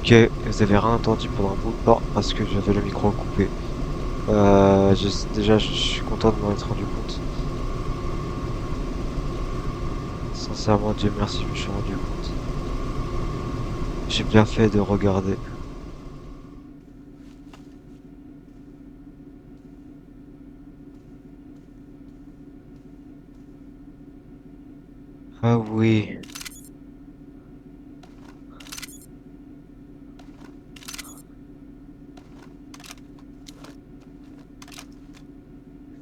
Ok, vous avez rien entendu pendant un bout de temps parce que j'avais le micro coupé. Déjà, je suis content de m'en être rendu compte. Sincèrement, Dieu merci, je me suis rendu compte. J'ai bien fait de regarder. Ah oui.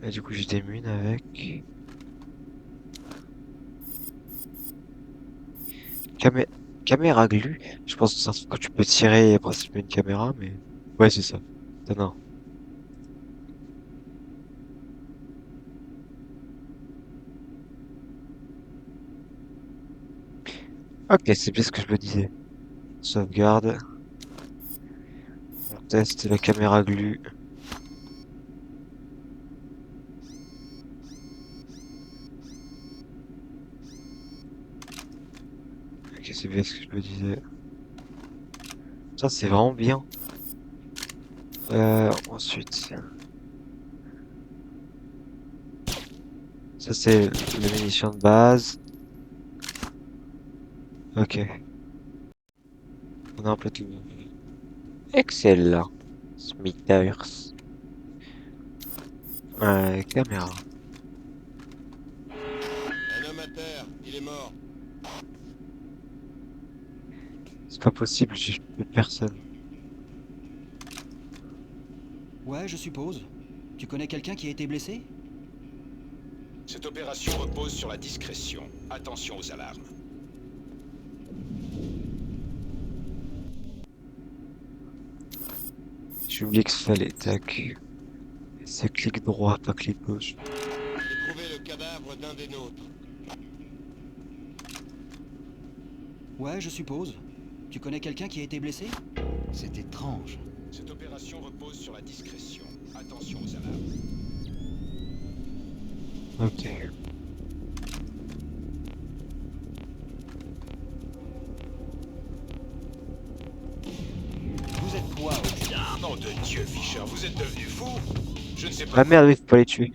Et du coup, j'ai des mines avec. Camé... Caméra glue? Je pense que c'est un truc que tu peux tirer et après tu mets une caméra, mais... Ouais, c'est ça. Non, non. Ok, c'est bien ce que je me disais. Sauvegarde. On teste la caméra glue. Ok, c'est bien ce que je me disais. Ça, c'est vraiment bien. Ensuite... Ça, c'est les munitions de base. Ok. On a un peu tout. Excellent. Smithers. Caméra. Un homme à terre, il est mort. C'est pas possible, j'ai plus personne. Ouais, je suppose. Tu connais quelqu'un qui a été blessé? Cette opération repose sur la discrétion. Attention aux alarmes. J'ai oublié que fallait. Tac. C'est clic droit, pas clic gauche. J'ai trouvé le cadavre d'un des nôtres. Ouais, je suppose. Tu connais quelqu'un qui a été blessé? C'est étrange. Cette opération repose sur la discrétion. Attention aux alarmes. Ok. Vous êtes quoi au juste? Ah, nom de Dieu, Fischer, vous êtes devenu fou? Je ne sais pas Ah quoi. merde, oui, faut pas les tuer.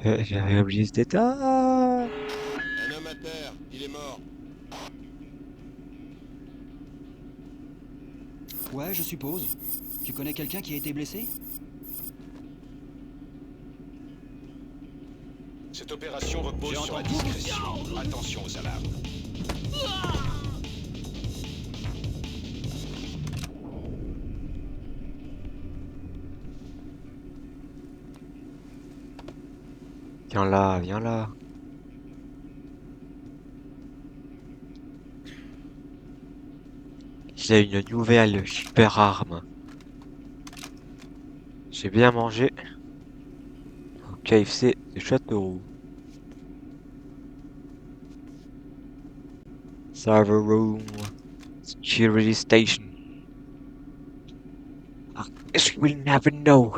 J'avais oublié ce détail. Un homme à terre, il est mort. Ouais, je suppose. Tu connais quelqu'un qui a été blessé? Cette opération repose J'ai sur la entendu. discrétion. Attention aux alarmes. Viens là, viens là. J'ai une nouvelle super arme. J'ai bien mangé au KFC de Châteauroux. Server room. Security station. I guess we'll never know.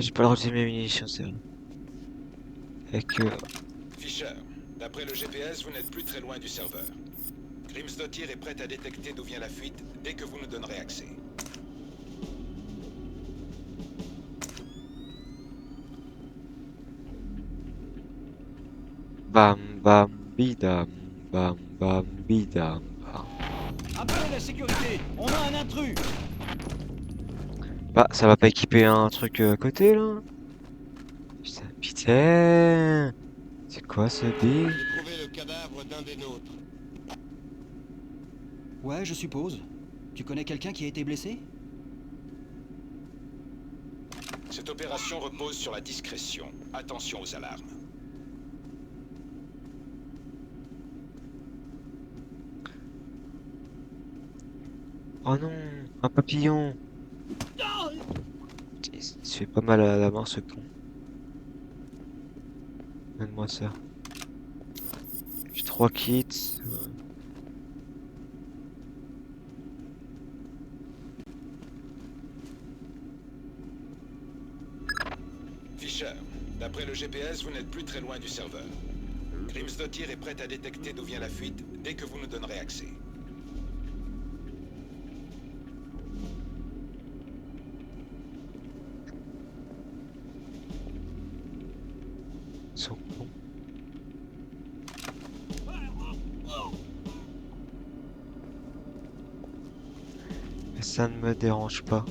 J'ai pas le droit d'utiliser mes munitions, c'est vrai. Fait que... Fischer, d'après le GPS, vous n'êtes plus très loin du serveur. Grimsdottir est prête à détecter d'où vient la fuite dès que vous nous donnerez accès. Bam bam bidam. Bam bam bidam. Bam. Appelez la sécurité! On a un intrus! Bah, ça va pas équiper un truc à côté, là? Putain, putain. C'est quoi ce B? J'ai trouvé le cadavre d'un des nôtres. Ouais, je suppose. Tu connais quelqu'un qui a été blessé? Cette opération repose sur la discrétion. Attention aux alarmes. Oh non, un papillon. Putain, il se fait pas mal à la main, ce con. Donne-moi ça. J'ai 3 kits. Fischer, d'après le GPS, vous n'êtes plus très loin du serveur. Grimsdottir est prête à détecter d'où vient la fuite dès que vous nous donnerez accès. Ça ne me dérange pas.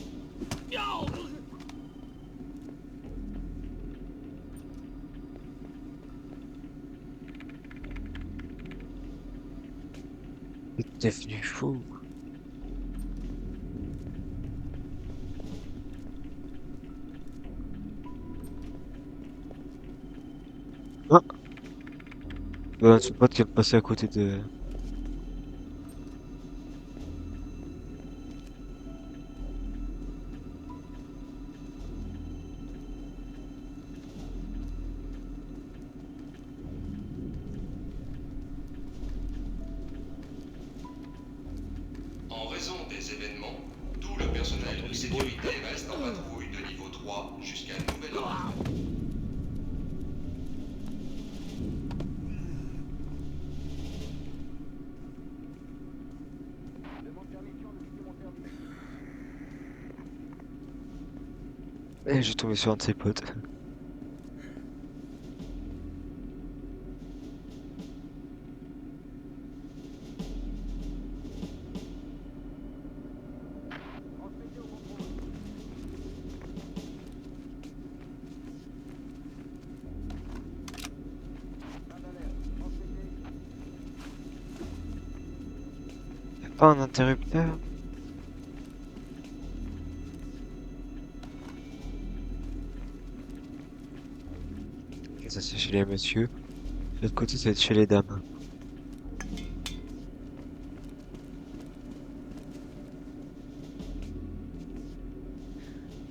T'es devenu fou. Ah, bah, c'est pote qui est passé à côté de... En raison des événements, tout le personnel de sécurité reste en patrouille de niveau 3 jusqu'à nouvel ordre. Et j'ai tombé sur un de ses potes. Y'a pas un interrupteur? Ok, ça c'est chez les messieurs. De l'autre côté, ça va être chez les dames.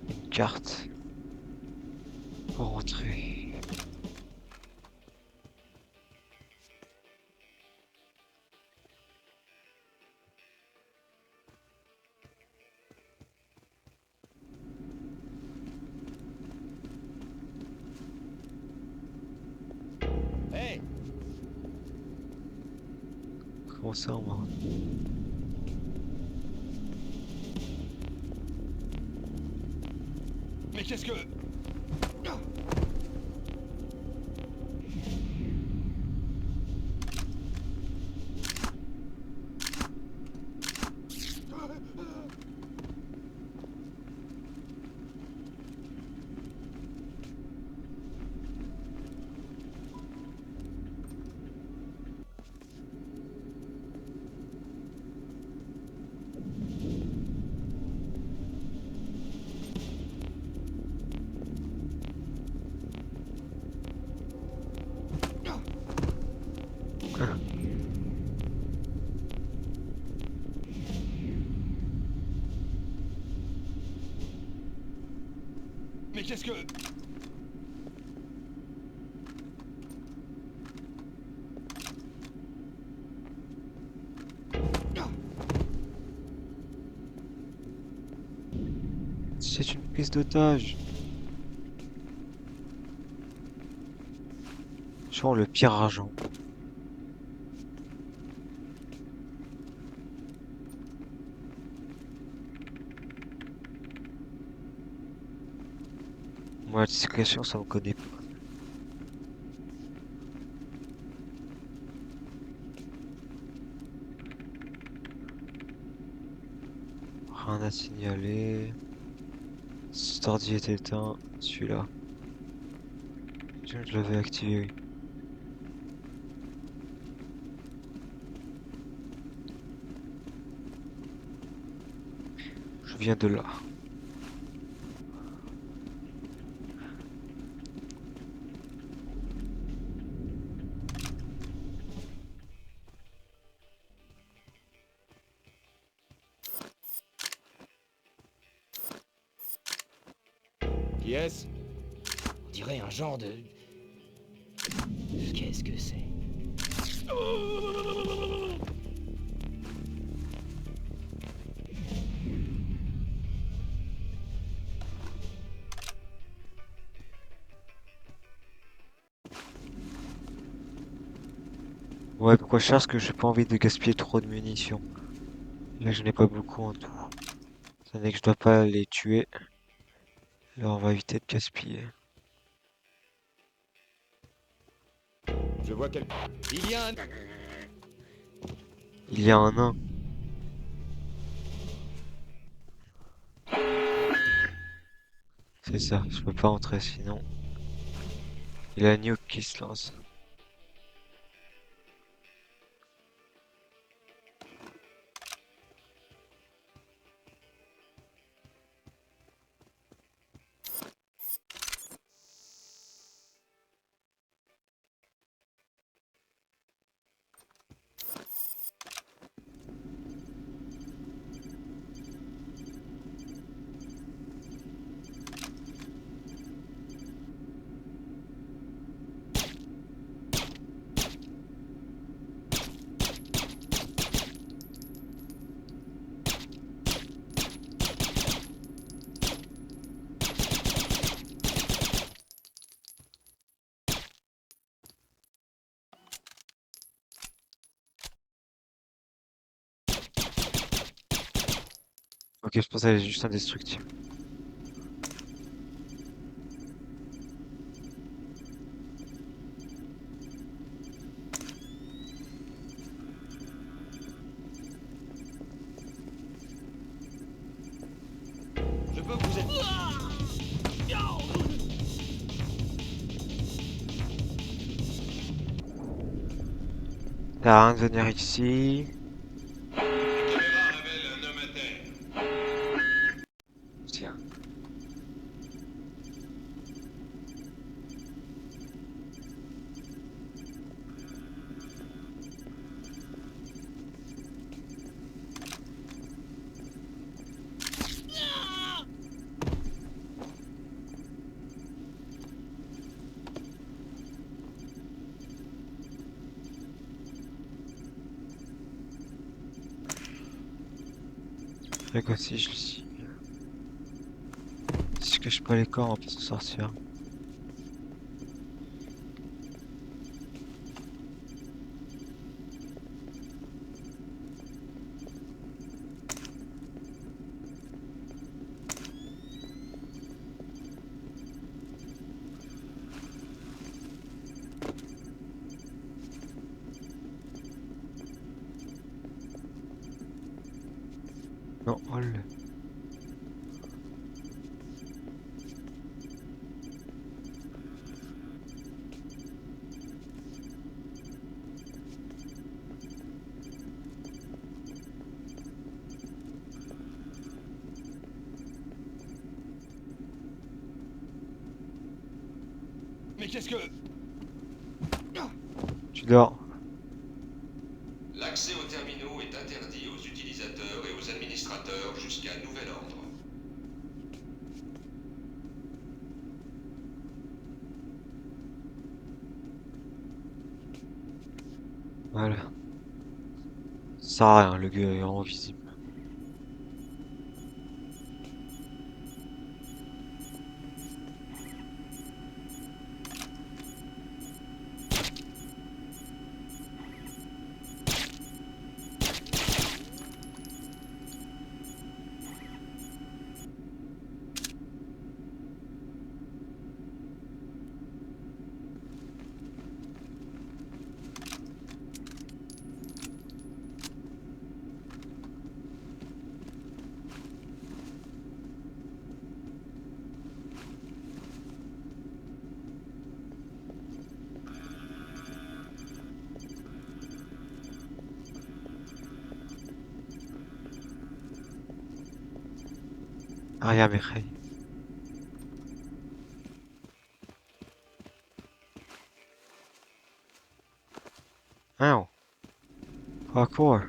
Une carte. Pour rentrer. Hé, Comment ça, moi? mais qu'est-ce que... Mais qu'est-ce que... C'est une prise d'otage. Genre le pire agent. Moi, la discrétion, ça me connaît pas. Rien à signaler. Cet ordi est éteint. Celui-là. Je l'avais activé, oui. Je viens de là. Qui est-ce? On dirait un genre de... Qu'est-ce que c'est? Ouais, pourquoi je cherche que j'ai pas envie de gaspiller trop de munitions. Là, je n'ai pas beaucoup en tout. Ça n'est que je dois pas les tuer. Là, on va éviter de gaspiller. Je vois quelqu'un. Il y a un... Il y a un nain. C'est ça, je peux pas entrer sinon. Il y a la nuke qui se lance. Ok, je pense qu'elle est juste indestructible. Je peux vous aider. T'as rien de venir ici. Les caméras révèlent un homme à terre. Tiens. Fait que si je le cible. Si je cache pas les corps, on va pas s'en sortir. Non, oh le... Mais qu'est-ce que... Tu dors. L'accès aux terminaux est interdit aux utilisateurs et aux administrateurs jusqu'à nouvel ordre. Voilà. Ça sert à rien, le gars est invisible. Rien, Mireille. Ow. Parkour.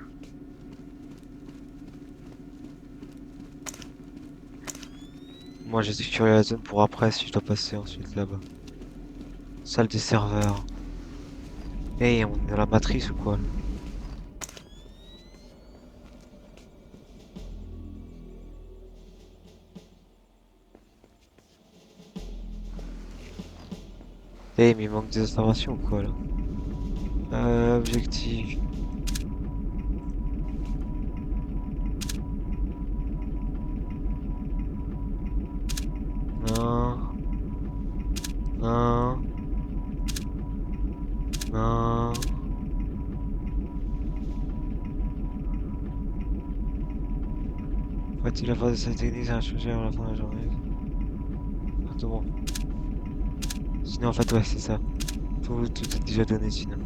Moi j'ai sécurisé la zone pour après si je dois passer ensuite là-bas. Salle des serveurs. Hey, on est dans la matrice ou quoi là? Hey, mais il manque des informations ou quoi là? Objectif. Non. Non. Non. Faut-il avoir de cette technique à changer à la fin de la journée? exactement. Sinon, en fait, ouais, c'est ça. Tout est déjà donné, sinon.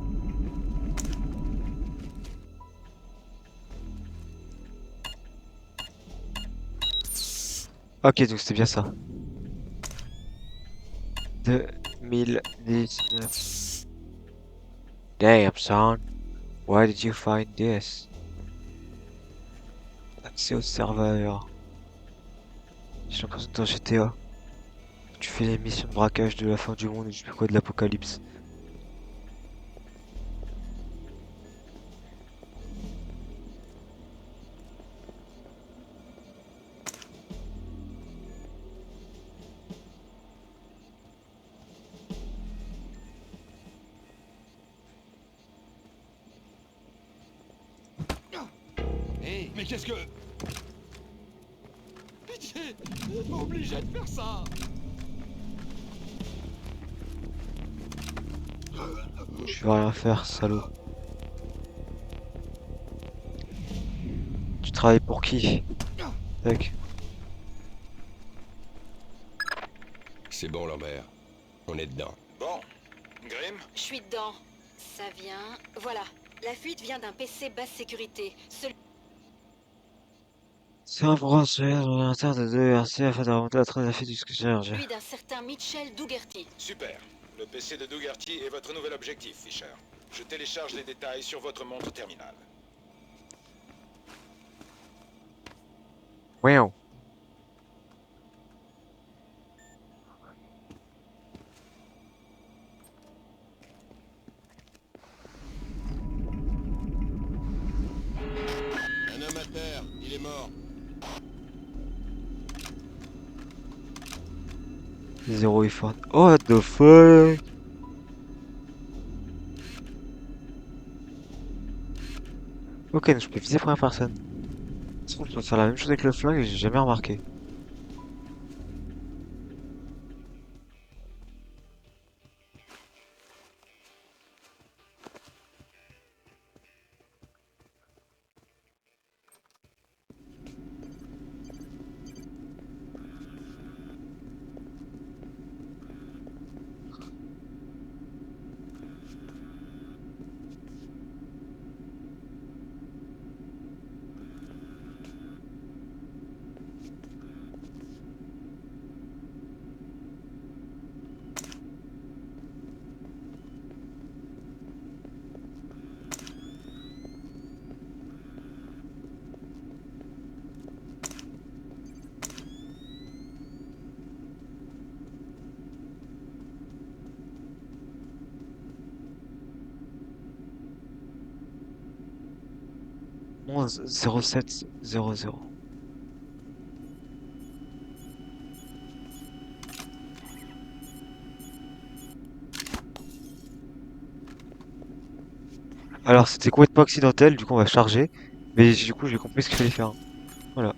Ok, donc c'était bien ça. 2019. Damn, son. Why did you find this? Accès au serveur. J'ai l'impression que dans GTA, tu fais les missions de braquage de la fin du monde ou je sais plus quoi de l'apocalypse. Hé, Mais qu'est-ce que... Pitié, obligé de faire ça. Je vais rien faire, salaud. Tu travailles pour qui? Tac. C'est bon, Lambert. On est dedans. Bon. Grim? Je suis dedans. Ça vient... Voilà. La fuite vient d'un PC basse sécurité. Celui C'est un branceur ordinateur de 2 RC afin de remonter la trace du scooter. d'un certain Mitchell Dougherty. Super. Le PC de Dougherty est votre nouvel objectif, Fisher. Je télécharge les détails sur votre montre terminale. Wow. Un homme à terre, il est mort. 0 effort. Oh, what the fuck? Ok, donc je peux viser première personne. De toute façon, je peux faire la même chose avec le flingue et j'ai jamais remarqué. Moins 0700. Alors c'était complètement accidentel, du coup on va charger. Mais du coup j'ai compris ce qu'il fallait faire. Voilà.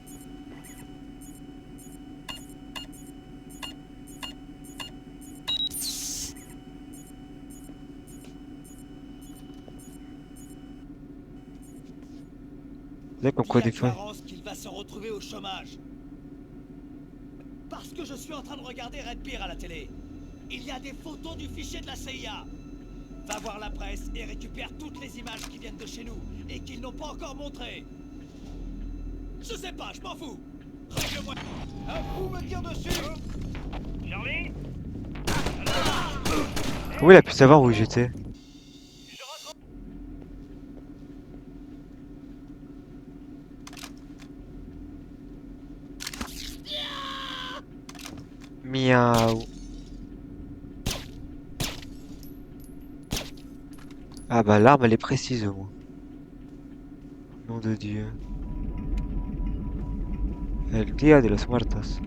Là comme quoi des fois... Clarence qu'il va se retrouver au chômage. Parce que je suis en train de regarder Red Beer à la télé. Il y a des photos du fichier de la CIA. Va voir la presse et récupère toutes les images qui viennent de chez nous et qu'ils n'ont pas encore montrées. Je sais pas, je m'en fous. Règle-moi. Un coup me tire dessus. Charlie. Comment il a pu savoir où j'étais? Miaou. Ah bah l'arme elle est précise au moins. Nom de Dieu. El Día de los Muertos.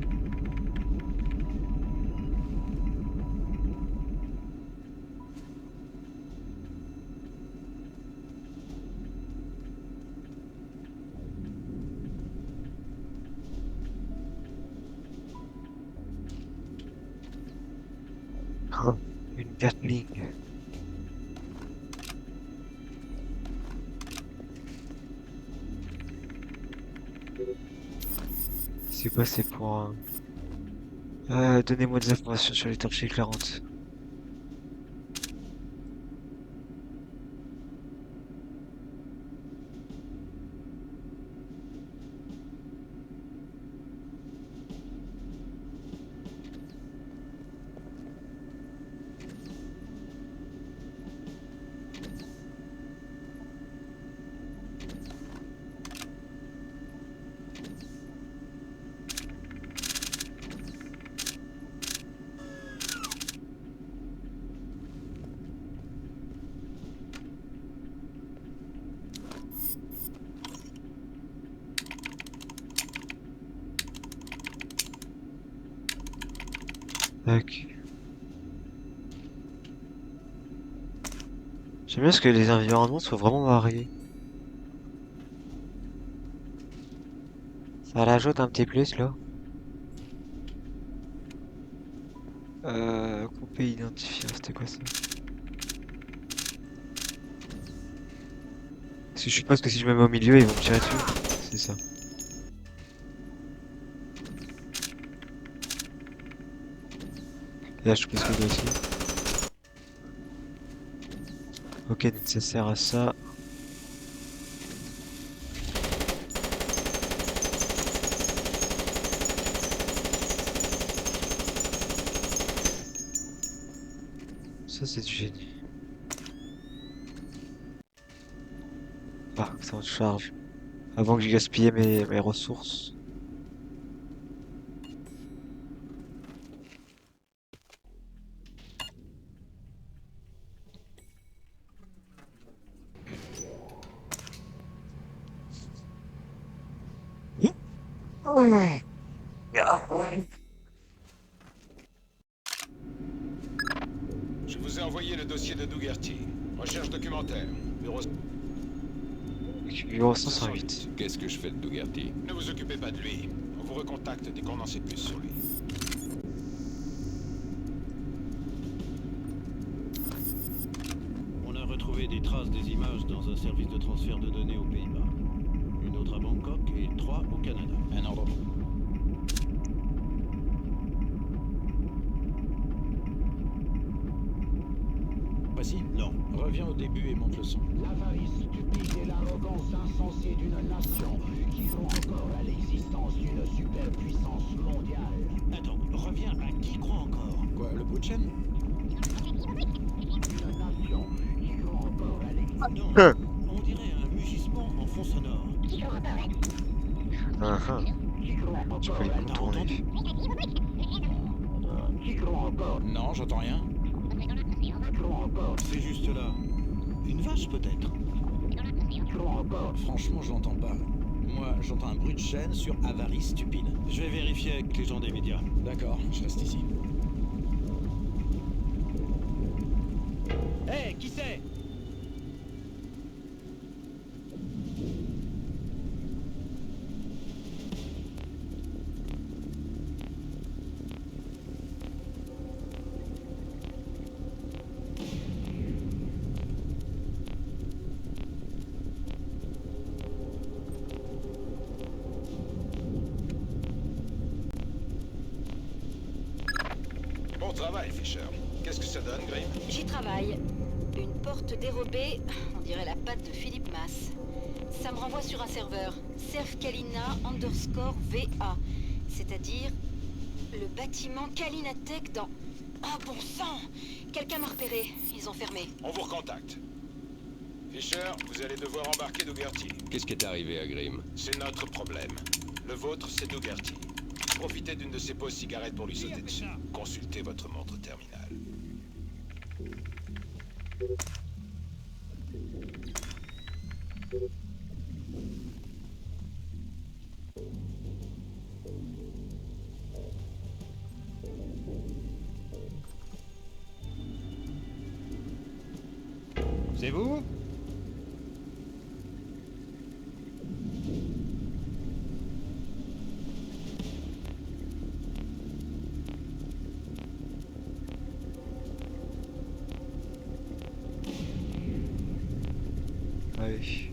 Oh, une Gatling. C'est quoi, c'est pour un Donnez-moi des informations sur les torches éclairantes. Tac. J'aime bien ce que les environnements soient vraiment variés. Ça rajoute un petit plus là. Couper identifiant, c'était quoi ça? Parce que je suppose que si je me mets au milieu, ils vont me tirer dessus. C'est ça. Et là, je suppose que là aussi. Ok, donc ça sert à ça. Ça, c'est du génie. Ah, ça en charge. Avant que j'ai gaspillé mes ressources. Je vous ai envoyé le dossier de Dougherty. Recherche documentaire. Bureau... Numéro 508. Qu'est-ce que je fais de Dougherty? Ne vous occupez pas de lui. On vous recontacte dès qu'on en sait plus sur lui. On a retrouvé des traces des images dans un service de transfert de données aux Pays-Bas. Une autre à Bangkok et 3 au Canada. Un ordre. Voici. Non. Reviens au début et monte le son. L'avarice stupide et l'arrogance insensée d'une nation qui croit encore à l'existence d'une superpuissance mondiale. Attends, reviens à qui croit encore? Quoi, le bout de chaîne? Une nation qui croit encore à l'existence... Non, on dirait un mugissement en fond sonore. Ah ah. Qui croit Tu encore peux les à... contourner. Qui croit encore... Non, j'entends rien. Qui croit encore... C'est juste là. Une vache peut-être? Qui croit encore... Franchement, je l'entends pas. Moi, j'entends un bruit de chaîne sur avarie stupide. Je vais vérifier avec les gens des médias. D'accord, je reste ici. Hé, qui c'est? Bon travail, Fisher. Qu'est-ce que ça donne, Grim? J'y travaille. Une porte dérobée, on dirait la patte de Philippe Mass. Ça me renvoie sur un serveur, servkalina_VA, c'est-à-dire le bâtiment Kalinatech dans... Oh bon sang! Quelqu'un m'a repéré, ils ont fermé. On vous recontacte. Fisher, vous allez devoir embarquer Dougherty. Qu'est-ce qui est arrivé à Grimm? C'est notre problème. Le vôtre, c'est Dougherty. Profitez d'une de ces pauses cigarettes pour lui sauter dessus. Consultez votre montre terminale. C'est vous? Allez.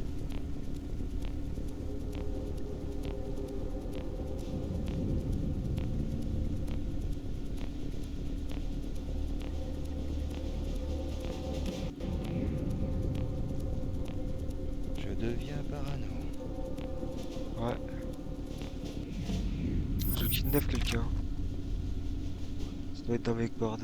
deviens parano. Ouais. Je kidnappe quelqu'un. Ça doit être dans mes cordes.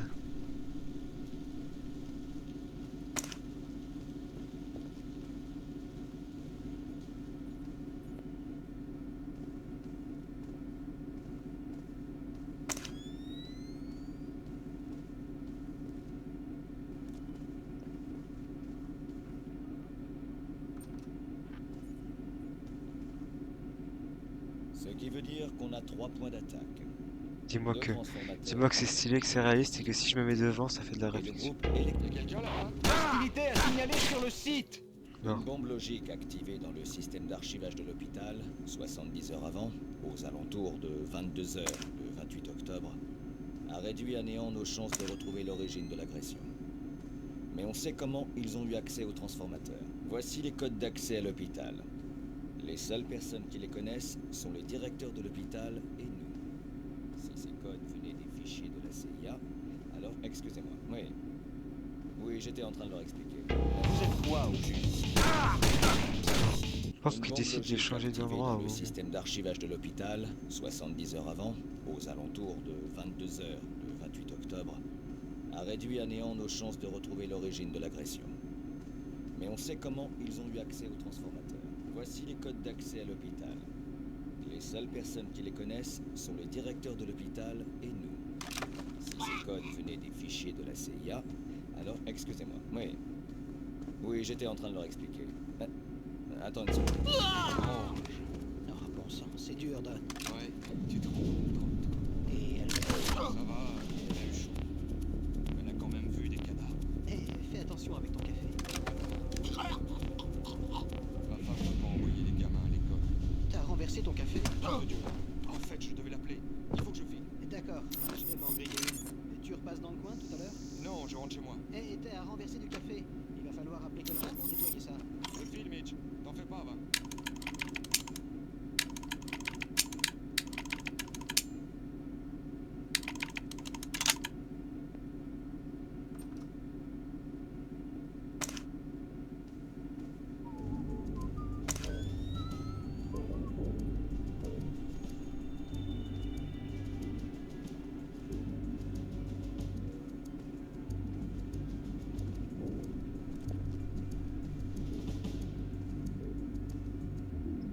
Ce qui veut dire qu'on a 3 points d'attaque. Dis-moi Deux que. transformateurs. Dis-moi que c'est stylé, que c'est réaliste et que si je me mets devant, ça fait de la Et le réflexion. groupe électrique. Quelqu'un là-bas Hostilité à signaler sur le site. Non. Une bombe logique activée dans le système d'archivage de l'hôpital, 70 heures avant, aux alentours de 22 heures le 28 octobre, a réduit à néant nos chances de retrouver l'origine de l'agression. Mais on sait comment ils ont eu accès aux transformateurs. Voici les codes d'accès à l'hôpital. Les seules personnes qui les connaissent sont les directeurs de l'hôpital et nous. Si ces codes venaient des fichiers de la CIA, alors excusez-moi. Oui, j'étais en train de leur expliquer. Vous êtes quoi au juste? Je pense qu'ils décident de changer d'endroit. Le Ou... système d'archivage de l'hôpital, 70 heures avant, aux alentours de 22 heures le 28 octobre, a réduit à néant nos chances de retrouver l'origine de l'agression. Mais on sait comment ils ont eu accès aux transformateurs. Voici les codes d'accès à l'hôpital. Les seules personnes qui les connaissent sont les directeurs de l'hôpital et nous. Si ces codes venaient des fichiers de la CIA, alors excusez-moi. Oui, j'étais en train de leur expliquer. Attends une seconde. Ah bon sang, c'est dur de... Ouais, tu trouves. Et elle... Ça va, elle a eu chaud. Elle a quand même vu des cadavres. Eh, fais attention avec ton café. Ma femme veut pas envoyer les gamins à l'école. T'as renversé ton café? Nom de Dieu. En fait, je devais l'appeler. Il faut que je file. D'accord, je vais m'en griller une. Tu repasses dans le coin tout à l'heure? Non, je rentre chez moi. Eh, t'as renversé du café. Il va falloir appeler quelqu'un pour nettoyer ça. Je file, Mitch. T'en fais pas, va.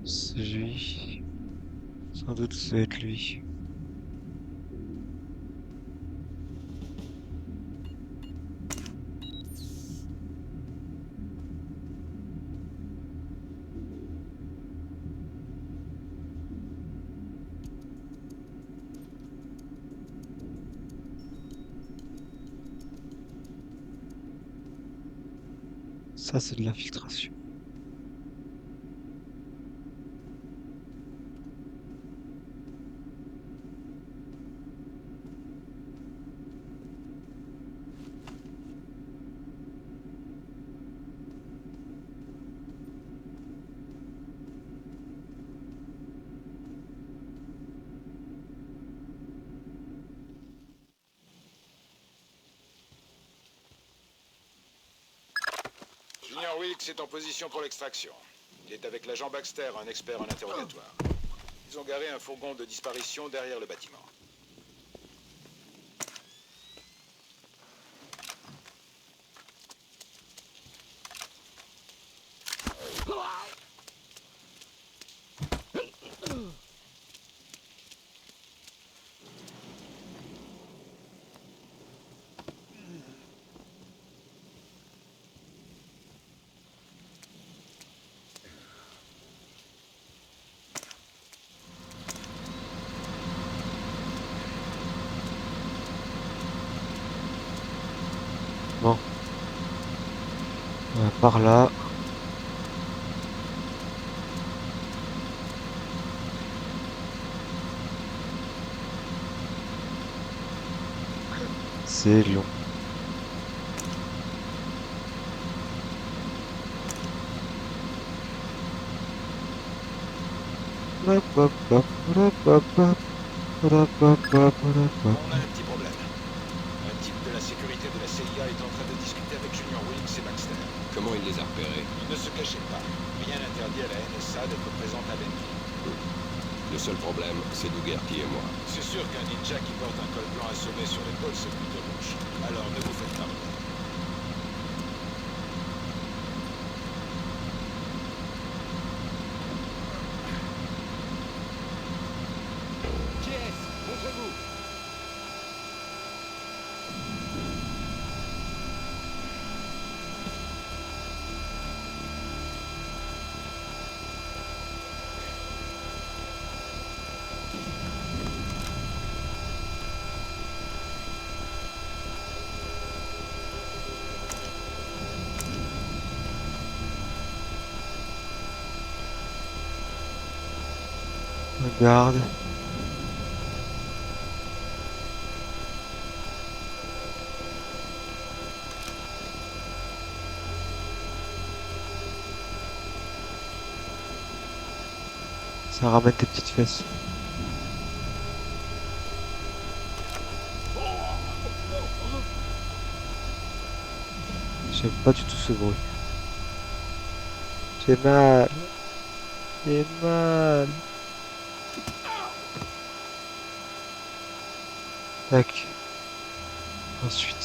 C'est lui. Sans doute ça va être lui. Ça, c'est de l'infiltration. Junior Wilkes est en position pour l'extraction. Il est avec l'agent Baxter, un expert en interrogatoire. Ils ont garé un fourgon de disparition derrière le bâtiment. Bon. Par là. C'est long. On a un petit problème. Un type de la sécurité de la CIA est en train de discuter avec Junior Wilkes et Baxter. Comment il les a repérés? Ne se cachez pas. Rien n'interdit à la NSA d'être présente à Bentley. Le seul problème, c'est Dougherty et moi. C'est sûr qu'un ninja qui porte un col blanc assommé sur l'épaule, c'est plutôt louche. Alors ne vous faites pas repérer. JS, montrez-vous. Regarde. Ça ramène tes petites fesses. J'aime pas du tout ce bruit. J'ai mal. J'ai mal. Tac. Ensuite.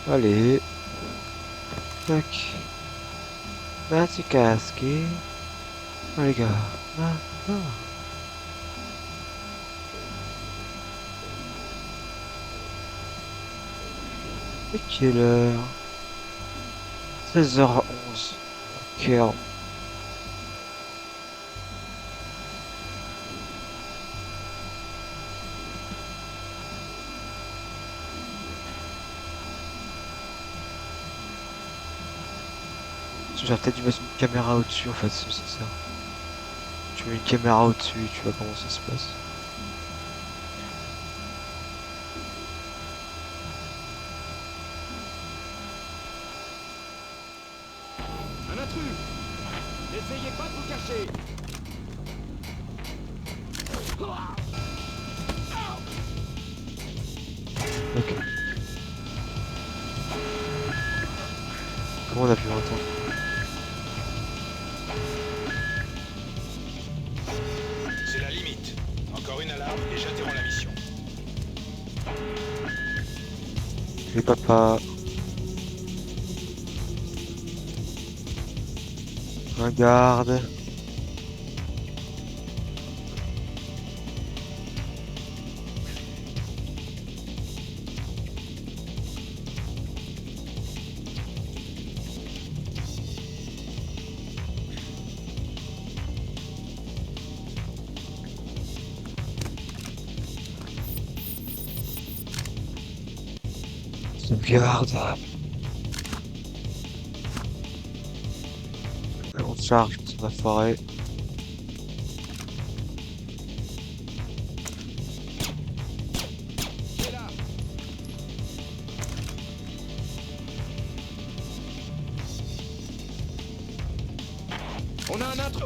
Allez. Tac. Là, c'est casqué. Oh, les gars. Là, là. Et quelle heure? 16h11. Ok. J'aurais peut-être dû mettre une caméra au-dessus en fait, c'est ça. Tu mets une caméra au-dessus, tu vois comment ça se passe. Un intrus. N'essayez pas de vous cacher. Ok. Comment on a pu l'entendre? C'est la limite. Encore une alarme et j'interromps la mission. Les papas. Regarde. Sauvegarde. On se charge, on va foirer. C'est là. On a un intrus.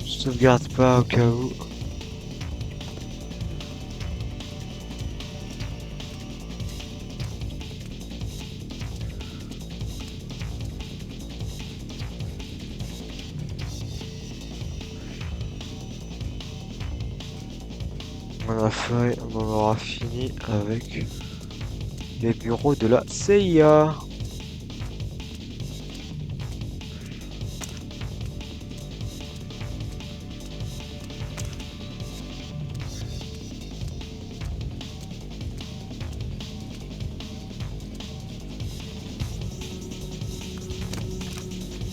Je sauvegarde pas au cas où. On en aura fini avec les bureaux de la CIA.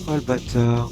Oh le bâtard.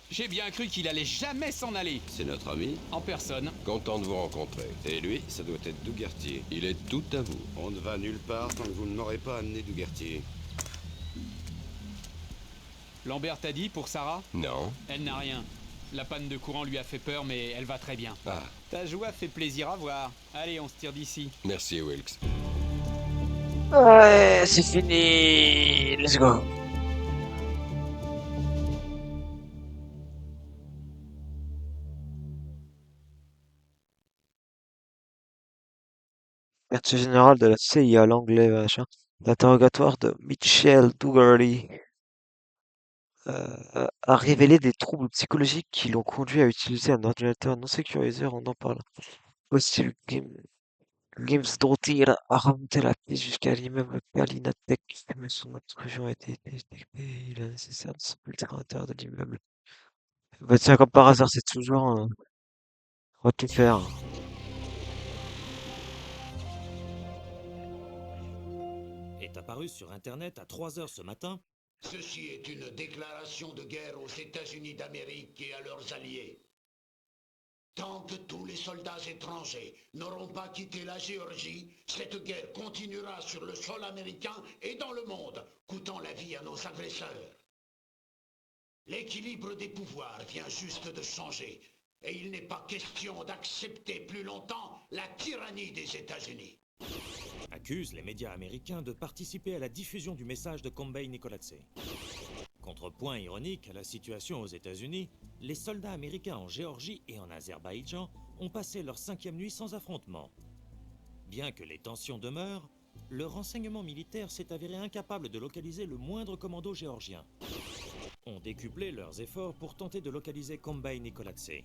J'ai bien cru qu'il allait jamais s'en aller. C'est notre ami. En personne. Content de vous rencontrer. Et lui, ça doit être Dougartier. Il est tout à vous. On ne va nulle part tant que vous ne m'aurez pas amené Dougartier. Lambert t'a dit pour Sarah? Non. Elle n'a rien. La panne de courant lui a fait peur, mais elle va très bien. Ah. Ta joie fait plaisir à voir. Allez, on se tire d'ici. Merci, Wilkes. Ouais, c'est fini. Let's go. Quartier général de la CIA, l'anglais, machin. L'interrogatoire de Mitchell Dougherty a révélé des troubles psychologiques qui l'ont conduit à utiliser un ordinateur non sécurisé rendant par là. Hostile Grimsdottir a remonté la piste jusqu'à l'immeuble Kalinatec, mais son intrusion a été détectée. Il est nécessaire de s'infiltrer à l'intérieur de l'immeuble. Bah tiens, comme par hasard, c'est toujours... on va tout faire. Est apparu sur Internet à 3 heures ce matin. Ceci est une déclaration de guerre aux États-Unis d'Amérique et à leurs alliés. Tant que tous les soldats étrangers n'auront pas quitté la Géorgie, cette guerre continuera sur le sol américain et dans le monde, coûtant la vie à nos agresseurs. L'équilibre des pouvoirs vient juste de changer, et il n'est pas question d'accepter plus longtemps la tyrannie des États-Unis. Accuse les médias américains de participer à la diffusion du message de Kombay Nikoladze. Contrepoint ironique à la situation aux États-Unis, les soldats américains en Géorgie et en Azerbaïdjan ont passé leur 5e nuit sans affrontement. Bien que les tensions demeurent, le renseignement militaire s'est avéré incapable de localiser le moindre commando géorgien. Ont décuplé leurs efforts pour tenter de localiser Kombay Nikoladze.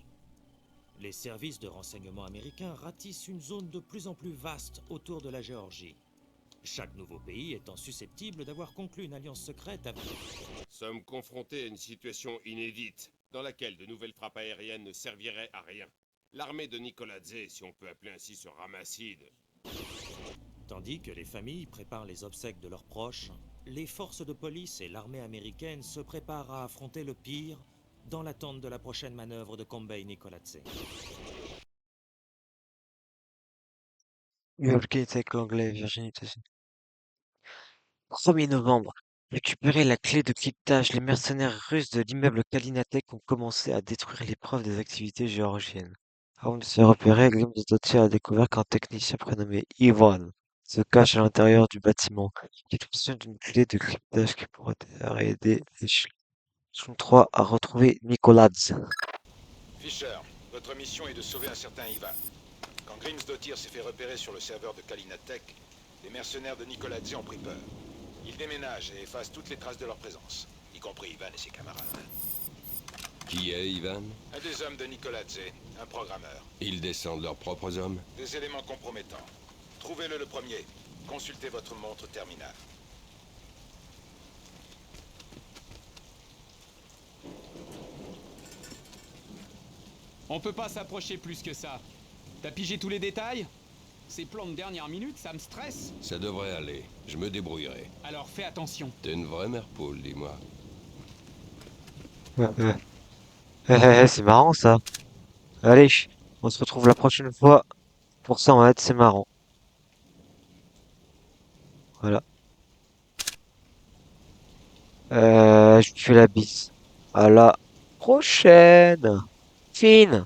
Les services de renseignement américains ratissent une zone de plus en plus vaste autour de la Géorgie. Chaque nouveau pays étant susceptible d'avoir conclu une alliance secrète avec... Sommes confrontés à une situation inédite, dans laquelle de nouvelles frappes aériennes ne serviraient à rien. L'armée de Nikoladze, si on peut appeler ainsi ce ramacide. Tandis que les familles préparent les obsèques de leurs proches, les forces de police et l'armée américaine se préparent à affronter le pire dans l'attente de la prochaine manœuvre de Kombay Nikoladze. Tech anglais, Virginie, États-Unis. 1er novembre. Récupérer la clé de cryptage. Les mercenaires russes de l'immeuble Kalinatec ont commencé à détruire les preuves des activités géorgiennes. Avant de se repérer, Grimsdottir a découvert qu'un technicien prénommé Ivan se cache à l'intérieur du bâtiment. Il possède d'une clé de cryptage qui pourrait aider l'échelon 3 à retrouver Nikoladze. Fisher, votre mission est de sauver un certain Ivan. Quand Grimsdottir s'est fait repérer sur le serveur de Kalinatec, les mercenaires de Nikoladze ont pris peur. Ils déménagent et effacent toutes les traces de leur présence, y compris Ivan et ses camarades. Qui est Ivan? Un des hommes de Nikoladze, un programmeur. Ils descendent leurs propres hommes? Des éléments compromettants. Trouvez-le le premier. Consultez votre montre terminale. On peut pas s'approcher plus que ça. T'as pigé tous les détails? Ces plans de dernière minute, ça me stresse. Ça devrait aller. Je me débrouillerai. Alors fais attention. T'es une vraie mère poule, dis-moi. C'est marrant ça. Allez, on se retrouve la prochaine fois pour ça en fait, c'est marrant. Voilà. Je vous fais la bise. À la prochaine. Fine.